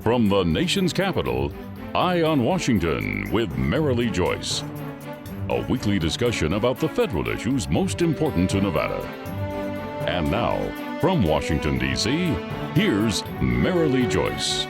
From the nation's capital, Eye on Washington with Marilee Joyce. A weekly discussion about the federal issues most important to Nevada. And now, from Washington, D.C., here's Marilee Joyce.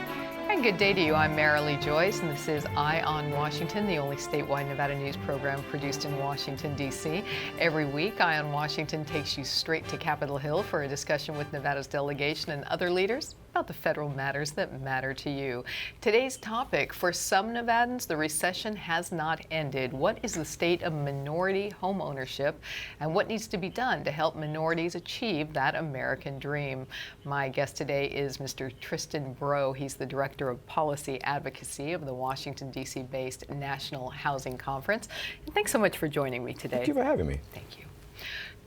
And good day to you. I'm Marilee Joyce, and this is Eye on Washington, the only statewide Nevada news program produced in Washington, D.C. Every week, Eye on Washington takes you straight to Capitol Hill for a discussion with Nevada's delegation and other leaders about the federal matters that matter to you. Today's topic: for some Nevadans, the recession has not ended. What is the state of minority home ownership, and what needs to be done to help minorities achieve that American dream? My guest today is Mr. Tristan Breaux. He's the Director of Policy Advocacy of the Washington, D.C. based National Housing Conference. And thanks so much for joining me today. Thank you for having me. Thank you.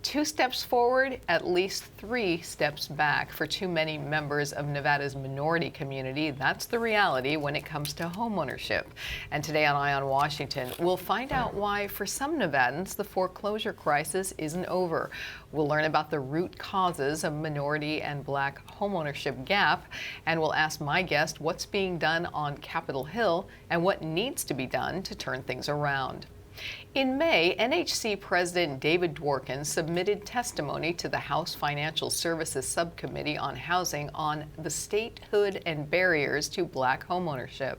2 steps forward, at least 3 steps back for too many members of Nevada's minority community. That's the reality when it comes to homeownership. And today on Eye on Washington, we'll find out why, for some Nevadans, the foreclosure crisis isn't over. We'll learn about the root causes of minority and Black homeownership gap, and we'll ask my guest what's being done on Capitol Hill and what needs to be done to turn things around. In May, NHC President David Dworkin submitted testimony to the House Financial Services Subcommittee on Housing on the statehood and barriers to Black homeownership.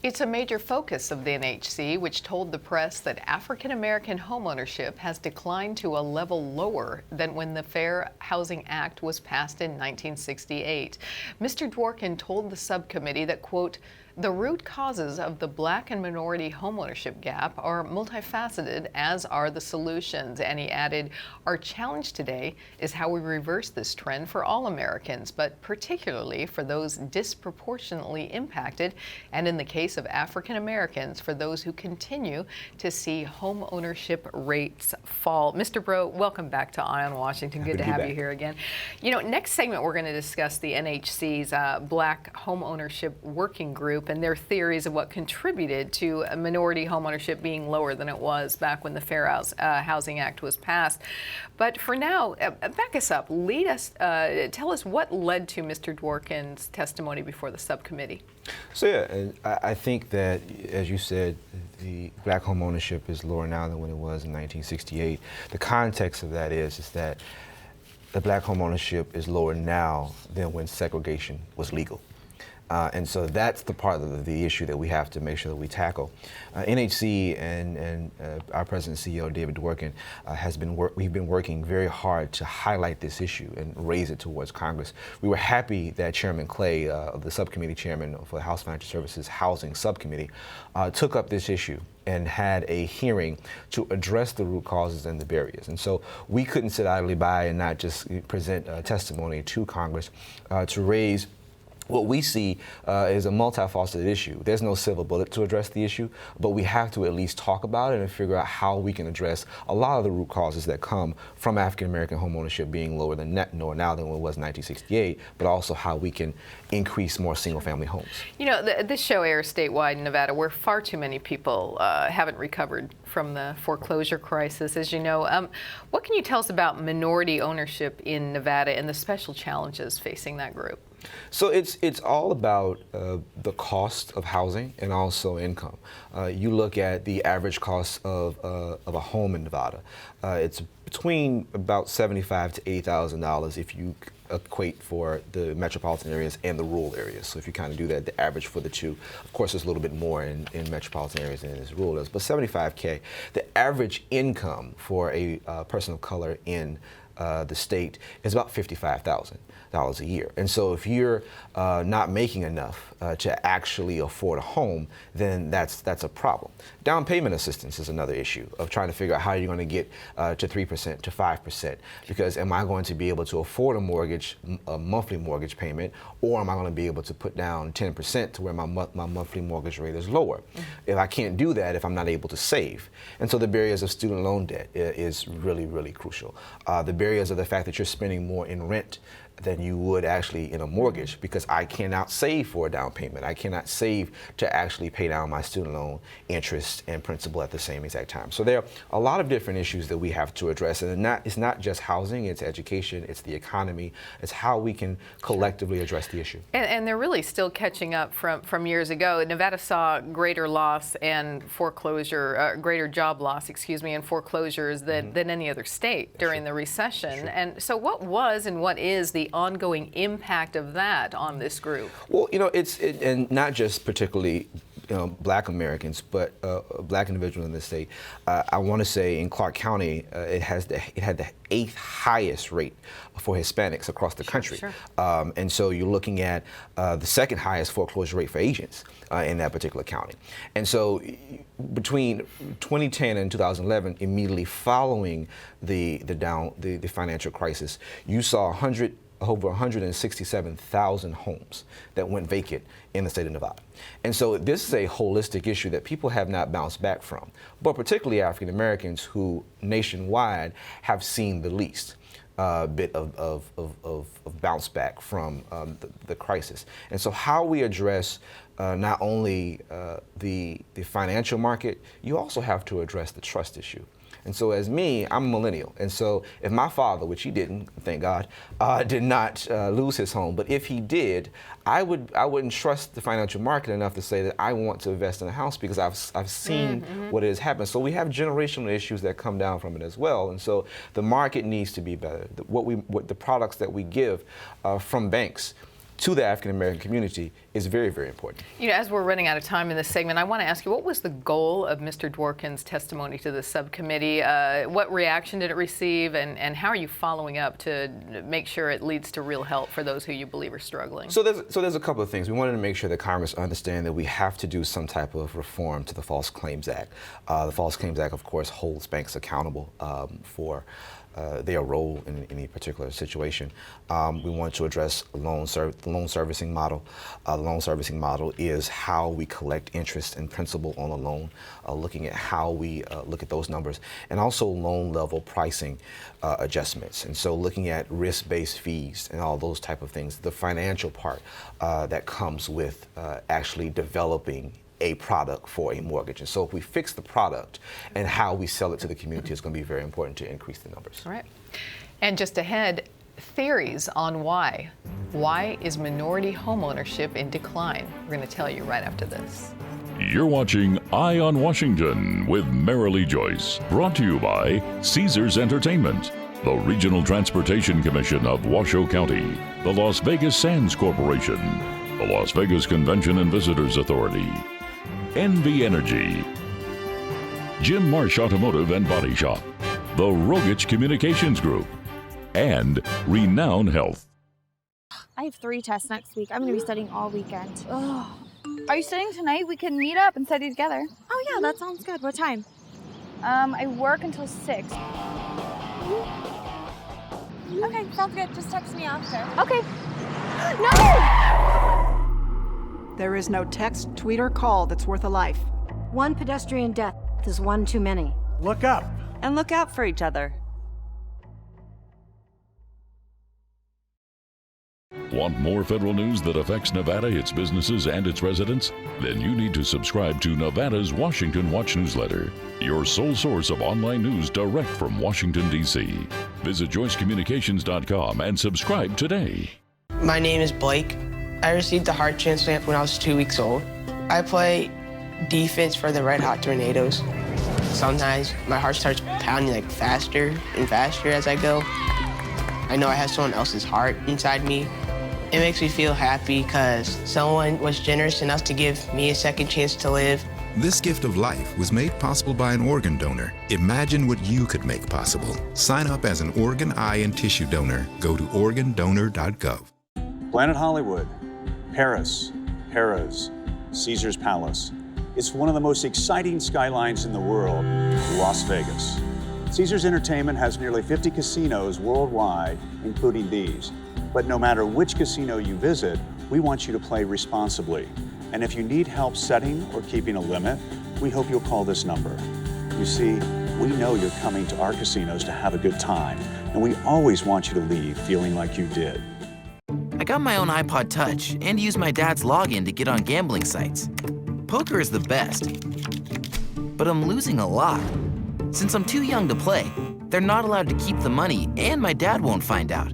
It's a major focus of the NHC, which told the press that African American homeownership has declined to a level lower than when the Fair Housing Act was passed in 1968. Mr. Dworkin told the subcommittee that, quote, "The root causes of the Black and minority homeownership gap are multifaceted, as are the solutions." And he added, "Our challenge today is how we reverse this trend for all Americans, but particularly for those disproportionately impacted, and in the case of African Americans, for those who continue to see home ownership rates fall." Mr. Breaux, welcome back to Eye on Washington. Good to have you here again. You know, next segment we're going to discuss the NHC's Black Home Ownership Working Group and their theories of what contributed to minority homeownership being lower than it was back when the Fair Housing Act was passed. But for now, back us up. Lead us, tell us what led to Mr. Dworkin's testimony before the subcommittee. So yeah, and I think that, as you said, the Black home ownership is lower now than when it was in 1968. The context of that is that the Black home ownership is lower now than when segregation was legal. And so that's the part of the issue that we have to make sure that we tackle. NHC and our president and CEO, David Dworkin, we've been working very hard to highlight this issue and raise it towards Congress. We were happy that Chairman Clay, the subcommittee chairman for the House Financial Services Housing Subcommittee, took up this issue and had a hearing to address the root causes and the barriers. And so we couldn't sit idly by and not just present testimony to Congress to raise what we see is a multifaceted issue. There's no silver bullet to address the issue, but we have to at least talk about it and figure out how we can address a lot of the root causes that come from African American homeownership being lower now than what it was in 1968, but also how we can increase more single-family homes. You know, this show airs statewide in Nevada, where far too many people haven't recovered from the foreclosure crisis, as you know. What can you tell us about minority ownership in Nevada and the special challenges facing that group? So it's all about the cost of housing and also income. You look at the average cost of a home in Nevada. It's between about $75,000 to $80,000 if you equate for the metropolitan areas and the rural areas. So if you kind of do that, the average for the two, of course, there's a little bit more in metropolitan areas than in rural areas, but $75K. The average income for a person of color in the state is about $55,000 a year. And so if you're not making enough to actually afford a home, then that's a problem. Down payment assistance is another issue of trying to figure out how you're going to get to 3% to 5%, because am I going to be able to afford a monthly mortgage payment, or am I going to be able to put down 10% to where my monthly mortgage rate is lower? Mm-hmm. If I can't do that, if I'm not able to save. And so the barriers of student loan debt is really, really crucial. The barriers of the fact that you're spending more in rent than you would actually in a mortgage, because I cannot save for a down payment. I cannot save to actually pay down my student loan interest and principal at the same exact time. So there are a lot of different issues that we have to address, and it's not just housing, it's education, it's the economy, it's how we can collectively address the issue. And they're really still catching up from years ago. Nevada saw greater loss and foreclosure, greater job loss, and foreclosures than any other state during the recession. Sure. And so what was and what is the ongoing impact of that on this group? Well, and not just particularly Black Americans, but Black individuals in the state. I want to say in Clark County, it had the 8th highest rate for Hispanics across the country. Sure. And so you're looking at the 2nd highest foreclosure rate for Asians in that particular county. And so between 2010 and 2011, immediately following the financial crisis, you saw over 167,000 homes that went vacant in the state of Nevada. And so this is a holistic issue that people have not bounced back from, but particularly African Americans who nationwide have seen the least bit of bounce back from the crisis. And so how we address not only the financial market, you also have to address the trust issue. And so as me, I'm a millennial. And so if my father, which he didn't, thank God, did not lose his home, but if he did, I wouldn't trust the financial market enough to say that I want to invest in a house, because I've seen what has happened. So we have generational issues that come down from it as well. And so the market needs to be better. What the products that we give from banks to the African American community is very, very important. As we're running out of time in this segment, I want to ask you, what was the goal of Mr. Dworkin's testimony to the subcommittee? What reaction did it receive, and how are you following up to make sure it leads to real help for those who you believe are struggling? So there's a couple of things. We wanted to make sure that Congress understand that we have to do some type of reform to the False Claims Act. The False Claims Act, of course, holds banks accountable for their role in any particular situation. We want to address the loan servicing model. The loan servicing model is how we collect interest and principal on a loan, looking at how we look at those numbers, and also loan level pricing adjustments. And so looking at risk-based fees and all those type of things, the financial part that comes with actually developing a product for a mortgage. And so if we fix the product and how we sell it to the community, is going to be very important to increase the numbers. All right. And just ahead, theories on why. Why is minority homeownership in decline? We're going to tell you right after this. You're watching Eye on Washington with Marilee Joyce, brought to you by Caesars Entertainment, the Regional Transportation Commission of Washoe County, the Las Vegas Sands Corporation, the Las Vegas Convention and Visitors Authority, NV Energy, Jim Marsh Automotive and Body Shop, the Rogich Communications Group, and Renown Health. I have 3 tests next week. I'm going to be studying all weekend. Ugh. Are you studying tonight? We can meet up and study together. Oh yeah, that sounds good. What time? I work until 6. Okay, sounds good. Just text me after. Okay. No! There is no text, tweet, or call that's worth a life. One pedestrian death is one too many. Look up. And look out for each other. Want more federal news that affects Nevada, its businesses, and its residents? Then you need to subscribe to Nevada's Washington Watch newsletter, your sole source of online news direct from Washington, D.C. Visit joycecommunications.com and subscribe today. My name is Blake. I received a heart transplant when I was 2 weeks old. I play defense for the Red Hot Tornadoes. Sometimes my heart starts pounding like faster and faster as I go. I know I have someone else's heart inside me. It makes me feel happy because someone was generous enough to give me a second chance to live. This gift of life was made possible by an organ donor. Imagine what you could make possible. Sign up as an organ, eye, and tissue donor. Go to organdonor.gov. Planet Hollywood, Paris, Harrah's, Caesar's Palace. It's one of the most exciting skylines in the world, Las Vegas. Caesars Entertainment has nearly 50 casinos worldwide, including these. But no matter which casino you visit, we want you to play responsibly. And if you need help setting or keeping a limit, we hope you'll call this number. You see, we know you're coming to our casinos to have a good time, and we always want you to leave feeling like you did. got my own iPod Touch and use my dad's login to get on gambling sites. Poker is the best, but I'm losing a lot. Since I'm too young to play, they're not allowed to keep the money and my dad won't find out.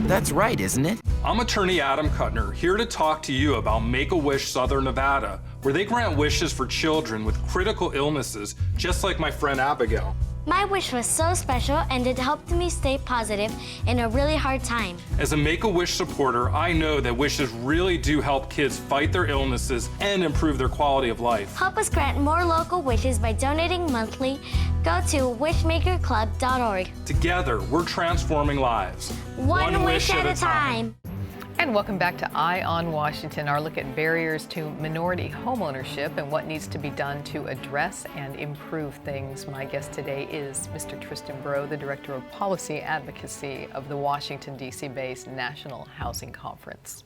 That's right, isn't it? I'm attorney Adam Kuttner, here to talk to you about Make-A-Wish Southern Nevada, where they grant wishes for children with critical illnesses, just like my friend Abigail. My wish was so special and it helped me stay positive in a really hard time. As a Make-A-Wish supporter, I know that wishes really do help kids fight their illnesses and improve their quality of life. Help us grant more local wishes by donating monthly. Go to wishmakerclub.org. Together, we're transforming lives. One wish at a time. And welcome back to Eye on Washington, our look at barriers to minority homeownership and what needs to be done to address and improve things. My guest today is Mr. Tristan Breaux, the Director of Policy Advocacy of the Washington, D.C.-based National Housing Conference.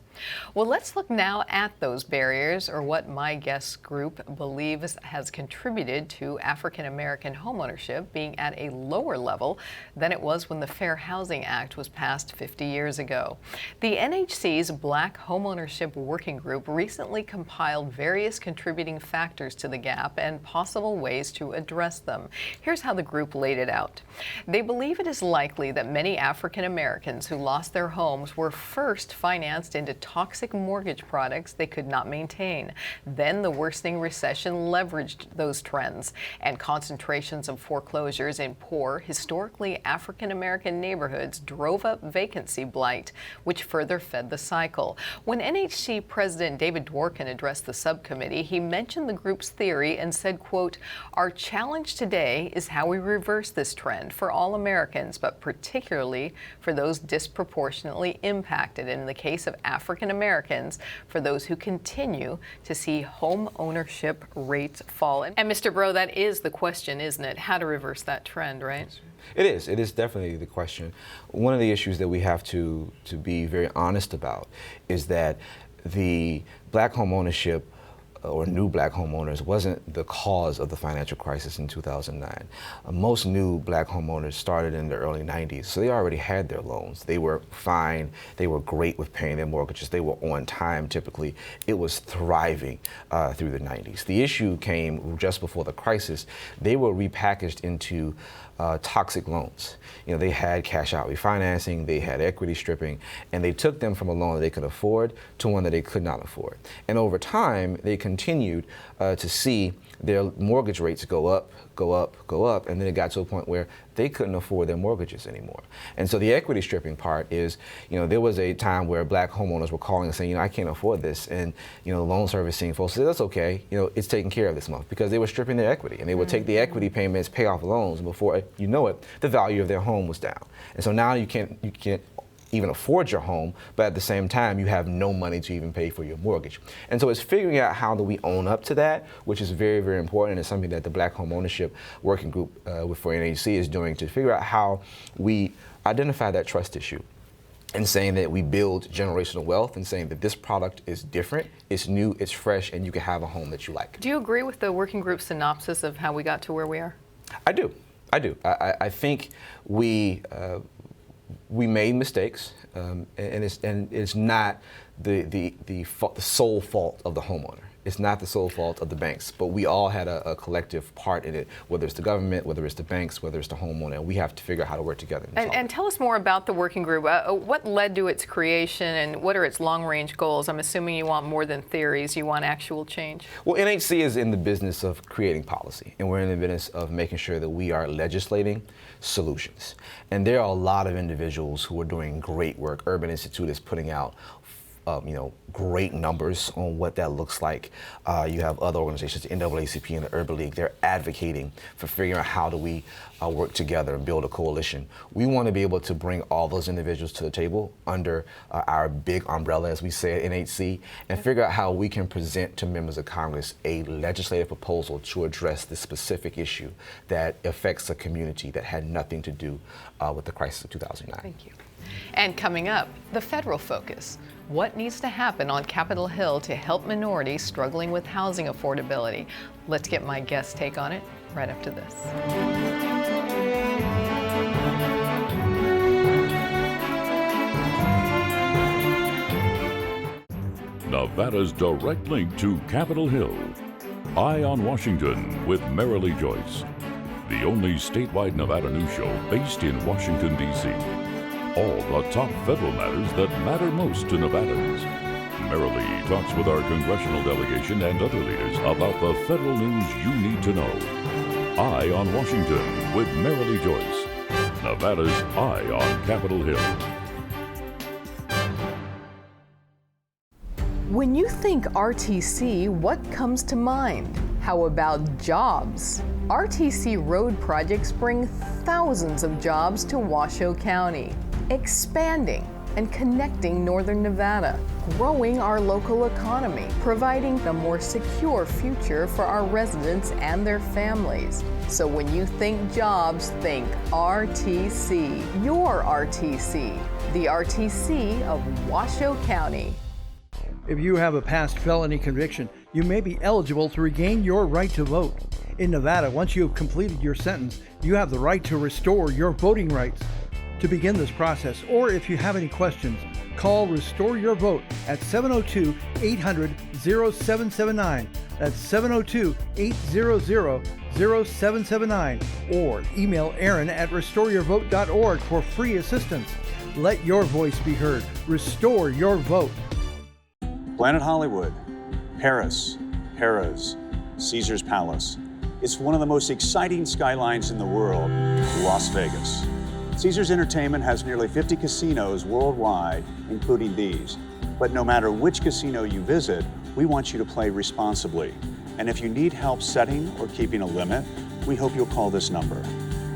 Well, let's look now at those barriers, or what my guest group believes has contributed to African American homeownership being at a lower level than it was when the Fair Housing Act was passed 50 years ago. The NHC's Black Homeownership Working Group recently compiled various contributing factors to the gap and possible ways to address them. Here's how the group laid it out. They believe it is likely that many African Americans who lost their homes were first financed into toxic mortgage products they could not maintain. Then the worsening recession leveraged those trends, and concentrations of foreclosures in poor, historically African American neighborhoods drove up vacancy blight, which further fed the cycle. When NHC President David Dworkin addressed the subcommittee, he mentioned the group's theory and said, quote, "Our challenge today is how we reverse this trend for all Americans, but particularly for those disproportionately impacted. In the case of African Americans, for those who continue to see home ownership rates fall." And Mr. Breaux, that is the question, isn't it? How to reverse that trend, right? It is. It is definitely the question. One of the issues that we have to be very honest about is that the black home ownership or new black homeowners wasn't the cause of the financial crisis in 2009. Most new black homeowners started in the early 90s, so they already had their loans. They were fine. They were great with paying their mortgages. They were on time, typically. It was thriving through the 90s. The issue came just before the crisis. They were repackaged into toxic loans. You know, they had cash out refinancing, they had equity stripping, and they took them from a loan that they could afford to one that they could not afford. And over time, they continued to see their mortgage rates go up, and then it got to a point where they couldn't afford their mortgages anymore. And so the equity stripping part is, you know, there was a time where black homeowners were calling and saying, you know, I can't afford this, and, you know, the loan servicing folks said, that's okay, you know, it's taken care of this month, because they were stripping their equity, and they would take the equity payments, pay off loans, and before you know it, the value of their home was down. And so now you can't even afford your home, but at the same time, you have no money to even pay for your mortgage. And so it's figuring out how do we own up to that, which is very, very important, and it's something that the Black Home Ownership Working Group for NHC is doing, to figure out how we identify that trust issue, and saying that we build generational wealth, and saying that this product is different, it's new, it's fresh, and you can have a home that you like. Do you agree with the working group synopsis of how we got to where we are? I do. I think we made mistakes, and it's not the sole fault of the homeowner. It's not the sole fault of the banks, but we all had a collective part in it, whether it's the government, whether it's the banks, whether it's the homeowner, and we have to figure out how to work together. And tell us more about the working group. What led to its creation, and what are its long-range goals? I'm assuming you want more than theories, you want actual change. Well, NHC is in the business of creating policy, and we're in the business of making sure that we are legislating solutions. And there are a lot of individuals who are doing great work. Urban Institute is putting out great numbers on what that looks like. You have other organizations, the NAACP and the Urban League, they're advocating for figuring out how do we work together and build a coalition. We want to be able to bring all those individuals to the table under our big umbrella, as we say at NHC, and figure out how we can present to members of Congress a legislative proposal to address this specific issue that affects a community that had nothing to do with the crisis of 2009. Thank you. And coming up, the federal focus. What needs to happen on Capitol Hill to help minorities struggling with housing affordability? Let's get my guest's take on it right after this. Nevada's direct link to Capitol Hill. Eye on Washington with Marilee Joyce, the only statewide Nevada news show based in Washington, D.C. All the top federal matters that matter most to Nevadans. Marilee talks with our congressional delegation and other leaders about the federal news you need to know. Eye on Washington with Marilee Joyce, Nevada's Eye on Capitol Hill. When you think RTC, what comes to mind? How about jobs? RTC road projects bring thousands of jobs to Washoe County, expanding and connecting northern Nevada, growing our local economy, providing a more secure future for our residents and their families. So when you think jobs, think RTC. Your RTC, the RTC of Washoe County. If you have a past felony conviction, you may be eligible to regain your right to vote. In Nevada, once you have completed your sentence, you have the right to restore your voting rights. To begin this process, or if you have any questions, call Restore Your Vote at 702-800-0779. That's 702-800-0779. Or email Aaron at restoreyourvote.org for free assistance. Let your voice be heard. Restore your vote. Planet Hollywood, Paris, Harrah's, Caesar's Palace. It's one of the most exciting skylines in the world, Las Vegas. Caesars Entertainment has nearly 50 casinos worldwide, including these. But no matter which casino you visit, we want you to play responsibly. And if you need help setting or keeping a limit, we hope you'll call this number.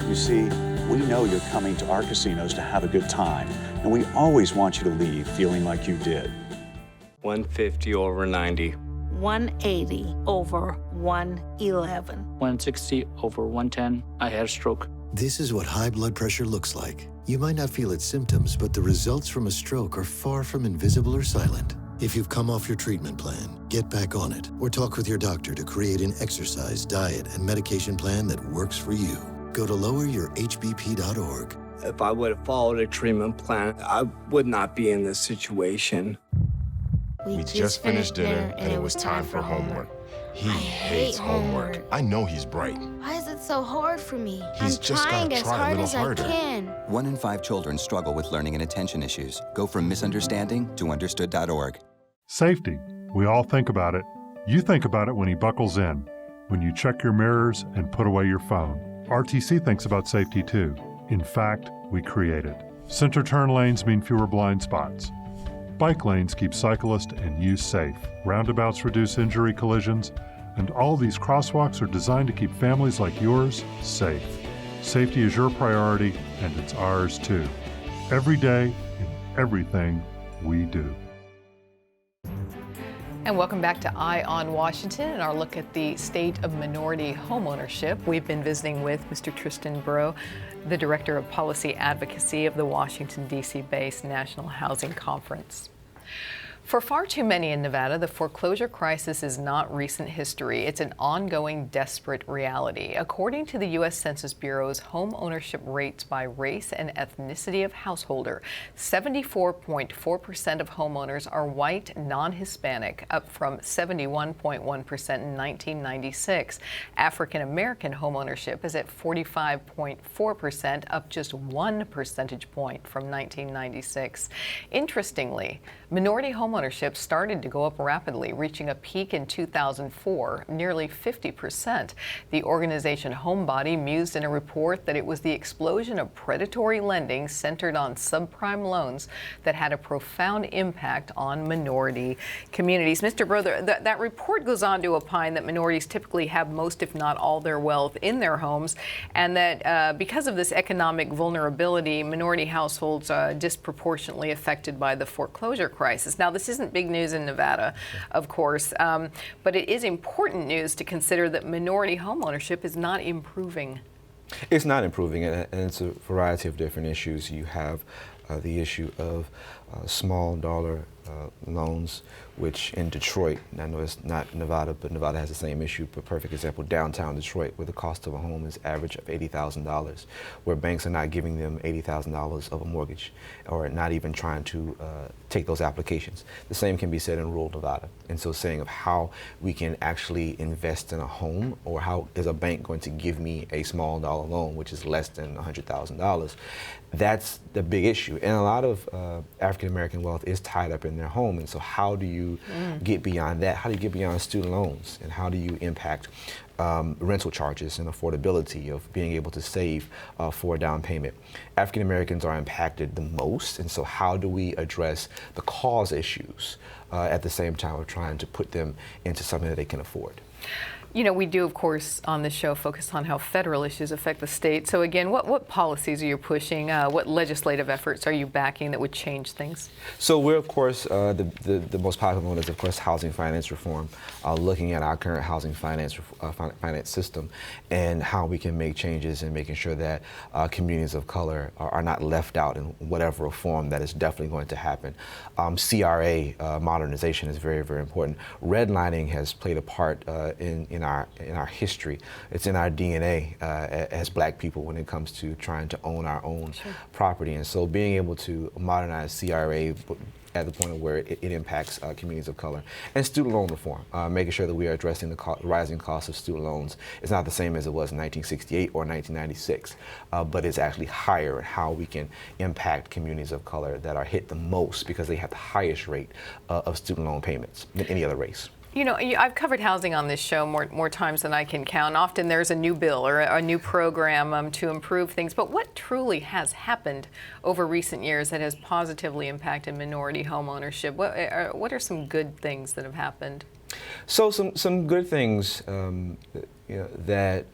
You see, we know you're coming to our casinos to have a good time, and we always want you to leave feeling like you did. 150 over 90. 180 over 111. 160 over 110. I had a stroke. This is what high blood pressure looks like. You might not feel its symptoms, but the results from a stroke are far from invisible or silent. If you've come off your treatment plan, get back on it, or talk with your doctor to create an exercise, diet, and medication plan that works for you. Go to loweryourhbp.org. If I would have followed a treatment plan, I would not be in this situation. We just finished dinner and it was time for homework. He hates homework. I know he's bright. Why is it so hard for me? He's just gotta as try a hard little as harder. I can. 1 in 5 children struggle with learning and attention issues. Go from misunderstanding to understood.org. Safety. We all think about it. You think about it when he buckles in, when you check your mirrors and put away your phone. RTC thinks about safety too. In fact, we create it. Center turn lanes mean fewer blind spots. Bike lanes keep cyclists and you safe. Roundabouts reduce injury collisions, and all these crosswalks are designed to keep families like yours safe. Safety is your priority, and it's ours too. Every day, in everything we do. And welcome back to Eye on Washington and our look at the state of minority homeownership. We've been visiting with Mr. Tristan Breaux, the Director of Policy Advocacy of the Washington, D.C.-based National Housing Conference. For far too many in Nevada, the foreclosure crisis is not recent history. It's an ongoing, desperate reality. According to the U.S. Census Bureau's home ownership rates by race and ethnicity of householder, 74.4% of homeowners are white, non-Hispanic, up from 71.1% in 1996. African American homeownership is at 45.4%, up just 1 percentage point from 1996. Interestingly, minority homeownership started to go up rapidly, reaching a peak in 2004, nearly 50%. The organization Homebody mused in a report that it was the explosion of predatory lending centered on subprime loans that had a profound impact on minority communities. Mr. Breaux, that report goes on to opine that minorities typically have most, if not all, their wealth in their homes, and that because of this economic vulnerability, minority households are disproportionately affected by the foreclosure crisis. Now, this isn't big news in Nevada, of course, but it is important news to consider that minority homeownership is not improving. It's not improving, and it's a variety of different issues. You have the issue of small dollar loans, which in Detroit, I know it's not Nevada, but Nevada has the same issue. But perfect example, downtown Detroit, where the cost of a home is average of $80,000, where banks are not giving them $80,000 of a mortgage, or not even trying to take those applications. The same can be said in rural Nevada. And so saying of how we can actually invest in a home, or how is a bank going to give me a small dollar loan, which is less than $100,000, that's the big issue. And a lot of African American wealth is tied up in their home. And so how do you get beyond that? How do you get beyond student loans? And how do you impact rental charges and affordability of being able to save for a down payment? African Americans are impacted the most, and so how do we address the cause issues at the same time of trying to put them into something that they can afford? You know, we do, of course, on this show focus on how federal issues affect the state. So again, what policies are you pushing? What legislative efforts are you backing that would change things? So we're, of course, the most popular one is, of course, housing finance reform, looking at our current housing finance system and how we can make changes and making sure that communities of color are not left out in whatever reform that is definitely going to happen. CRA modernization is very, very important. Redlining has played a part in our history. It's in our DNA as Black people when it comes to trying to own our own property. And so being able to modernize CRA at the point of where it impacts communities of color. And student loan reform, making sure that we are addressing the rising cost of student loans. It's not the same as it was in 1968 or 1996, but it's actually higher in how we can impact communities of color that are hit the most because they have the highest rate of student loan payments than any other race. You know, I've covered housing on this show more times than I can count. Often there's a new bill or a new program to improve things. But what truly has happened over recent years that has positively impacted minority home ownership? What are some good things that have happened? So some good things that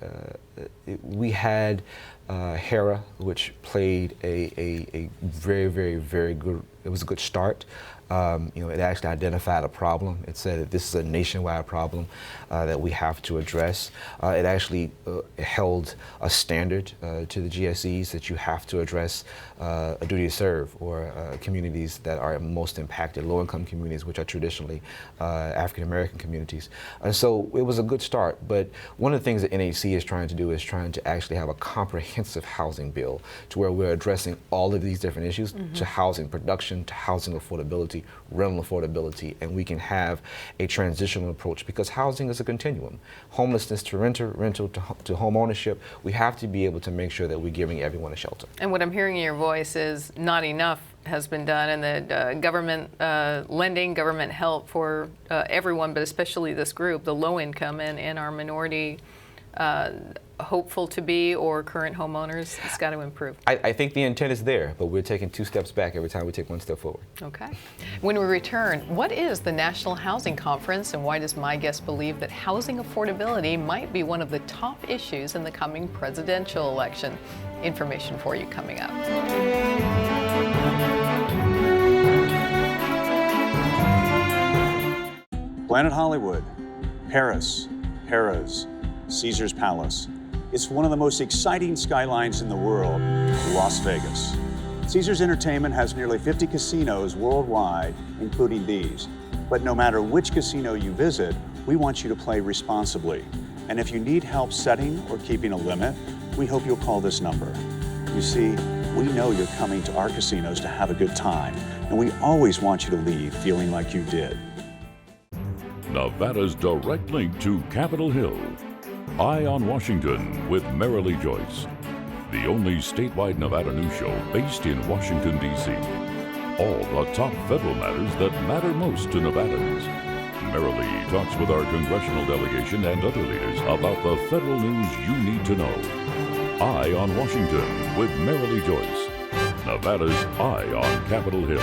we had HERA, which played a very, very, very good. It was a good start. It actually identified a problem. It said that this is a nationwide problem that we have to address. It actually held a standard to the GSEs that you have to address a duty to serve, or communities that are most impacted, low-income communities, which are traditionally African American communities. And so it was a good start. But one of the things that NHC is trying to do is trying to actually have a comprehensive housing bill to where we're addressing all of these different issues, to housing production, to housing affordability, rental affordability, and we can have a transitional approach because housing is a continuum. Homelessness to rental to home ownership. We have to be able to make sure that we're giving everyone a shelter. And what I'm hearing in your voice is not enough has been done, and that government lending, government help for everyone, but especially this group, the low income and our minority hopeful to be or current homeowners, it's got to improve. I think the intent is there, but we're taking 2 steps back every time we take 1 step forward. Okay. When we return, what is the National Housing Conference, and why does my guest believe that housing affordability might be one of the top issues in the coming presidential election? Information for you coming up. Planet Hollywood, Paris, Harrah's, Caesar's Palace. It's one of the most exciting skylines in the world, Las Vegas. Caesars Entertainment has nearly 50 casinos worldwide, including these. But no matter which casino you visit, we want you to play responsibly. And if you need help setting or keeping a limit, we hope you'll call this number. You see, we know you're coming to our casinos to have a good time, and we always want you to leave feeling like you did. Nevada's direct link to Capitol Hill. Eye on Washington with Marilee Joyce, the only statewide Nevada news show based in Washington, D.C. All the top federal matters that matter most to Nevadans. Marilee talks with our congressional delegation and other leaders about the federal news you need to know. Eye on Washington with Marilee Joyce, Nevada's Eye on Capitol Hill.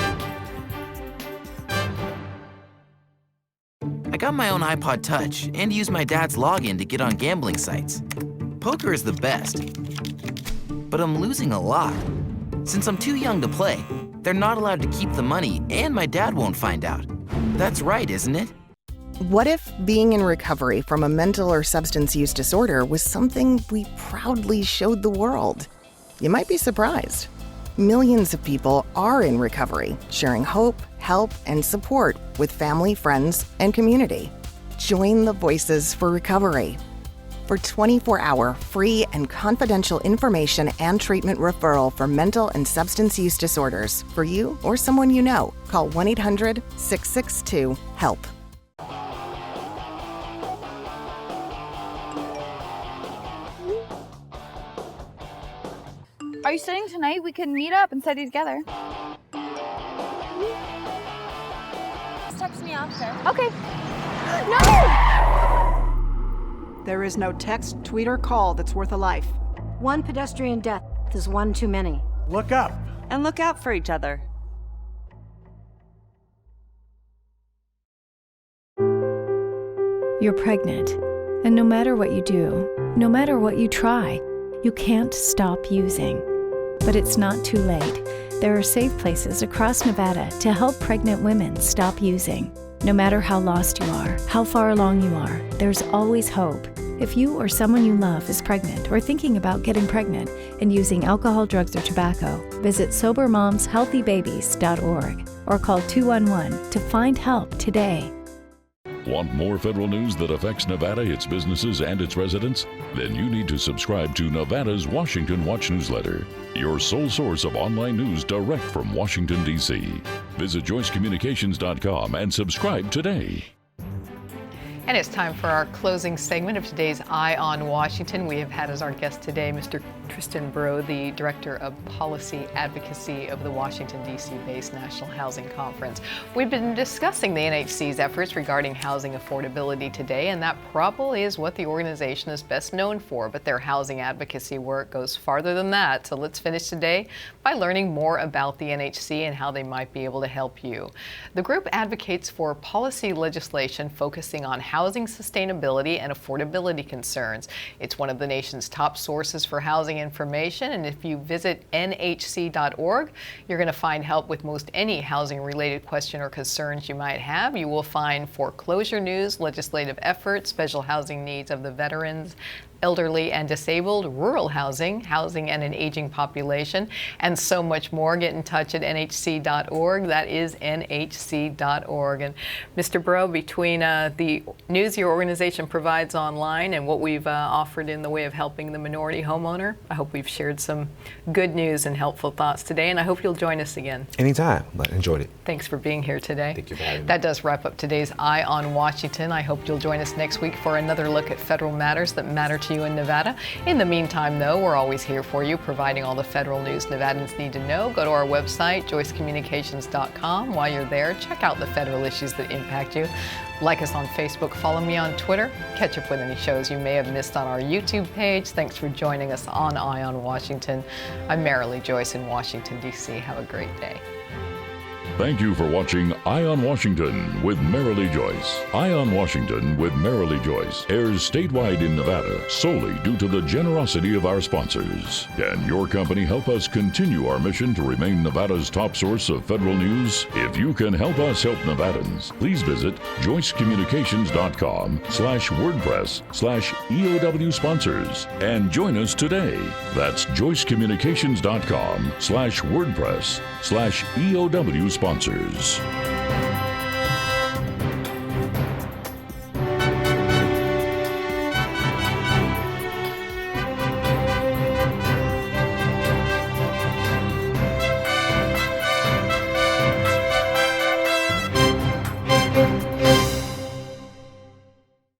I got my own iPod Touch and used my dad's login to get on gambling sites. Poker is the best, but I'm losing a lot. Since I'm too young to play, they're not allowed to keep the money and my dad won't find out. That's right, isn't it? What if being in recovery from a mental or substance use disorder was something we proudly showed the world? You might be surprised. Millions of people are in recovery, sharing hope, help, and support with family, friends, and community. Join the Voices for Recovery. For 24-hour free and confidential information and treatment referral for mental and substance use disorders for you or someone you know, call 1-800-662-HELP. Are you studying tonight? We can meet up and study together. Just text me after. Okay. No! There is no text, tweet, or call that's worth a life. One pedestrian death is one too many. Look up. And look out for each other. You're pregnant, and no matter what you do, no matter what you try, you can't stop using. But it's not too late. There are safe places across Nevada to help pregnant women stop using. No matter how lost you are, how far along you are, there's always hope. If you or someone you love is pregnant or thinking about getting pregnant and using alcohol, drugs, or tobacco, visit SoberMomsHealthyBabies.org or call 211 to find help today. Want more federal news that affects Nevada, its businesses, and its residents? Then you need to subscribe to Nevada's Washington Watch newsletter, your sole source of online news direct from Washington, D.C. Visit JoyceCommunications.com and subscribe today. And it's time for our closing segment of today's Eye on Washington. We have had as our guest today Mr. Tristan Breaux, the Director of Policy Advocacy of the Washington, D.C.-based National Housing Conference. We've been discussing the NHC's efforts regarding housing affordability today, and that probably is what the organization is best known for, but their housing advocacy work goes farther than that. So let's finish today by learning more about the NHC and how they might be able to help you. The group advocates for policy legislation focusing on housing sustainability and affordability concerns. It's one of the nation's top sources for housing information, and if you visit nhc.org, you're going to find help with most any housing-related question or concerns you might have. You will find foreclosure news, legislative efforts, special housing needs of the veterans, elderly and disabled, rural housing, housing and an aging population, and so much more. Get in touch at nhc.org. That is nhc.org. And Mr. Breaux, between the news your organization provides online and what we've offered in the way of helping the minority homeowner, I hope we've shared some good news and helpful thoughts today, and I hope you'll join us again. Anytime, but enjoyed it. Thanks for being here today. Thank you for having me. That does wrap up today's Eye on Washington. I hope you'll join us next week for another look at federal matters that matter to you in Nevada. In the meantime, though, we're always here for you, providing all the federal news Nevadans need to know. Go to our website, JoyceCommunications.com. While you're there, check out the federal issues that impact you. Like us on Facebook, follow me on Twitter, catch up with any shows you may have missed on our YouTube page. Thanks for joining us on Eye on Washington. I'm Marilee Joyce in Washington, D.C. Have a great day. Thank you for watching Eye on Washington with Marilee Joyce. Eye on Washington with Marilee Joyce airs statewide in Nevada solely due to the generosity of our sponsors. Can your company help us continue our mission to remain Nevada's top source of federal news? If you can help us help Nevadans, please visit JoyceCommunications.com/WordPress/EOW sponsors and join us today. That's JoyceCommunications.com/WordPress/EOW sponsors.